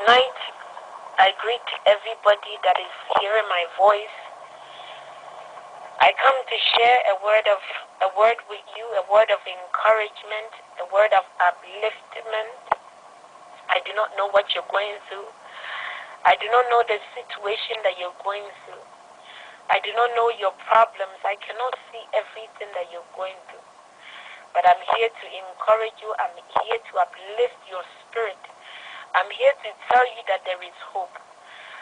Tonight, I greet everybody that is hearing my voice. I come to share a word with you, a word of encouragement, a word of upliftment. I do not know what you're going through. I do not know the situation that you're going through. I do not know your problems. I cannot see everything that you're going through. But I'm here to encourage you. I'm here to uplift your spirit. I'm here to tell you that there is hope.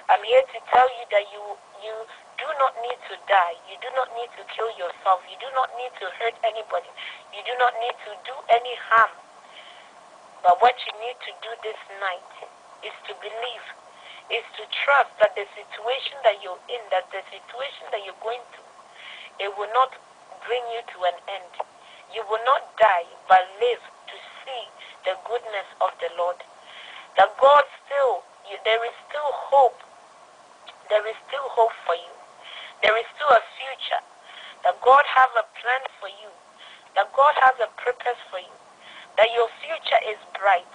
I'm here to tell you that you do not need to die. You do not need to kill yourself. You do not need to hurt anybody. You do not need to do any harm. But what you need to do this night is to believe, is to trust that the situation that you're in, that the situation that you're going through, it will not bring you to an end. You will not die, but live to see the goodness of the Lord. That God there is still hope. There is still hope for you. There is still a future. That God has a plan for you. That God has a purpose for you. That your future is bright.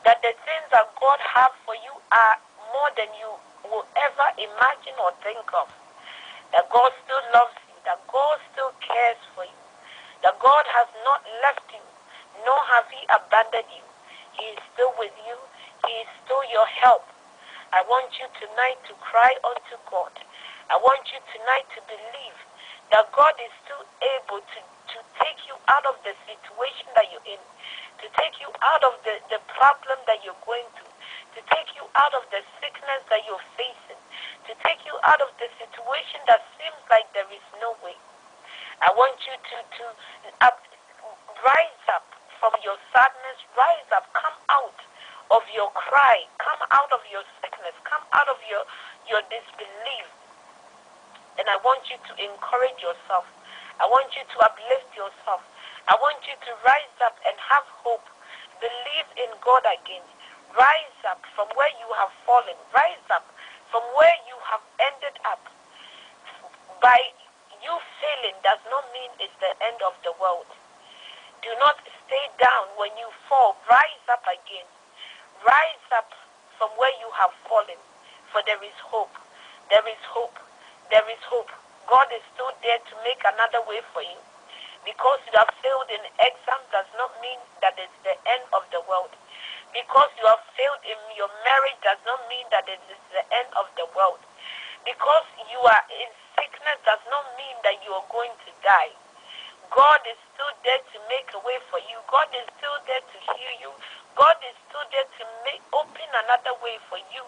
That the things that God has for you are more than you will ever imagine or think of. That God still loves you. That God still cares for you. That God has not left you, nor has He abandoned you. He is still with you. He is still your help. I want you tonight to cry unto God. I want you tonight to believe that God is still able to take you out of the situation that you're in, to take you out of the problem that you're going through, to take you out of the sickness that you're facing, to take you out of the situation that seems like there is no way. I want you to rise up from your sadness, rise up, come out of your cry, come out of your sickness, come out of your disbelief. And I want you to encourage yourself. I want you to uplift yourself. I want you to rise up and have hope. Believe in God again. Rise up from where you have fallen. Rise up from where you have ended up. By you failing does not mean it's the end of the world. Do not stay down when you fall. Rise up again. Rise up from where you have fallen, for there is hope. There is hope. There is hope. God is still there to make another way for you. Because you have failed in exam does not mean that it's the end of the world. Because you have failed in your marriage does not mean that it is the end of the world. Because you are in sickness does not mean that you are going to die. God is still there to make a way for you. God is still there to heal you. God is still there to open another way for you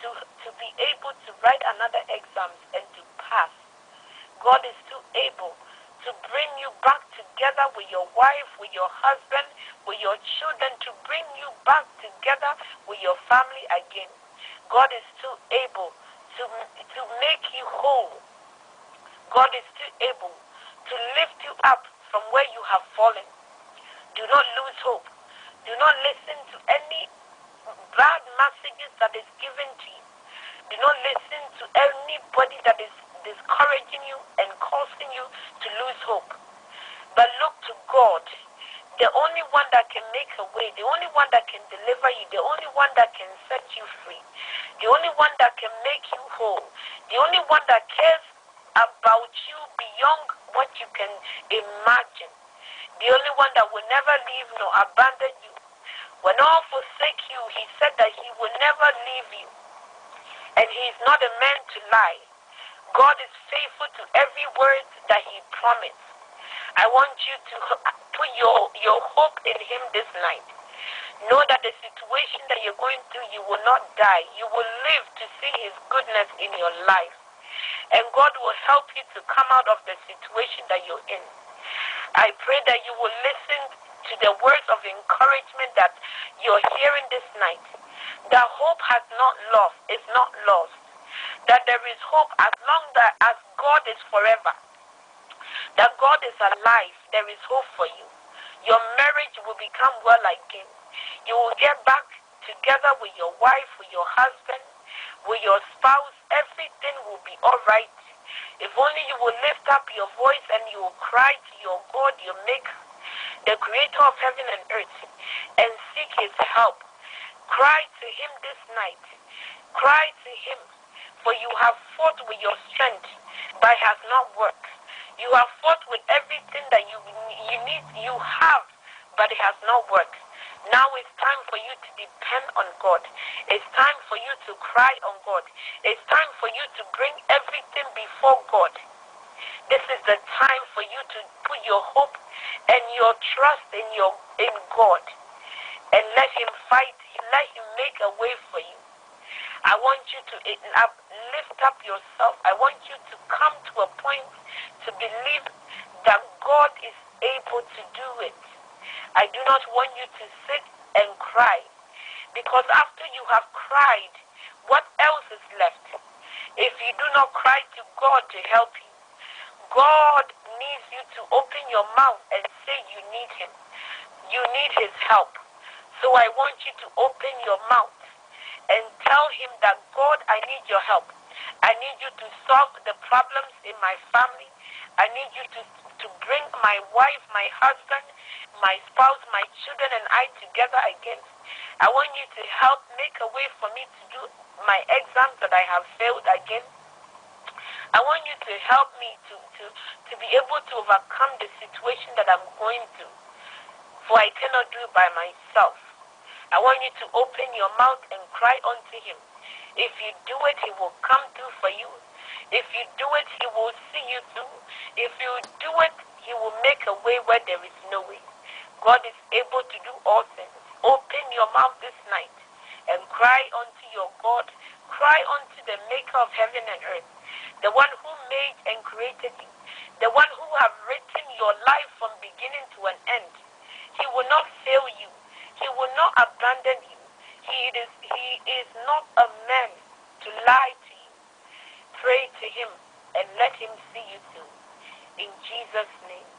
to be able to write another exam and to pass. God is still able to bring you back together with your wife, with your husband, with your children, to bring you back together with your family again. God is still able to make you whole. God is still able to lift you up from where you have fallen. Do not lose hope. Do not listen to any bad messages that is given to you. Do not listen to anybody that is discouraging you and causing you to lose hope. But look to God, the only one that can make a way, the only one that can deliver you, the only one that can set you free, the only one that can make you whole, the only one that cares about you beyond what you can imagine, the only one that will never leave nor abandon you. When all forsake you, He said that He will never leave you. And He is not a man to lie. God is faithful to every word that He promised. I want you to put your hope in Him this night. Know that the situation that you're going through, you will not die. You will live to see His goodness in your life. And God will help you to come out of the situation that you're in. I pray that you will listen to the words of encouragement that you're hearing this night. That hope has not lost, is not lost. That there is hope as long as God is forever. That God is alive, there is hope for you. Your marriage will become well again. You will get back together with your wife, with your husband, with your spouse. Everything will be all right. If only you will lift up your voice and you will cry to your God, your Maker, the Creator of heaven and earth, and seek His help. Cry to him this night. Cry to him, for you have fought with your strength, but it has not worked. You have fought with everything that you need, you have, but it has not worked. Now it's time for you to depend on God. It's time for you to cry on God. It's time for you to bring everything before God. This is the time for you to put your hope and your trust in God, and let him fight. Let him make a way for you. I want you to lift up yourself. I want you to come to a point to believe that God is able to do it. I do not want you to sit and cry, because after you have cried, what else is left? If you do not cry to God to help you, God needs you to open your mouth and say you need him. You need his help. So I want you to open your mouth and tell him that, God, I need your help. I need you to solve the problems in my family. I need you to bring my wife, my husband, my spouse, my children, and I together again. I want you to help make a way for me to do my exams that I have failed again. I want you to help me to be able to overcome the situation that I'm going through, for I cannot do it by myself. I want you to open your mouth and cry unto him. If you do it, he will come through for you. If you do it, he will see you through. If you do it, he will make a way where there is no way. God is able to do all things. Open your mouth this night and cry unto your God. Cry unto the maker of heaven and earth, the one who made and created you, the one who have written your life from beginning to an end. He will not fail you. He will not abandon you. He is not a man to lie to you. Pray to him and let him see you through. In Jesus' name.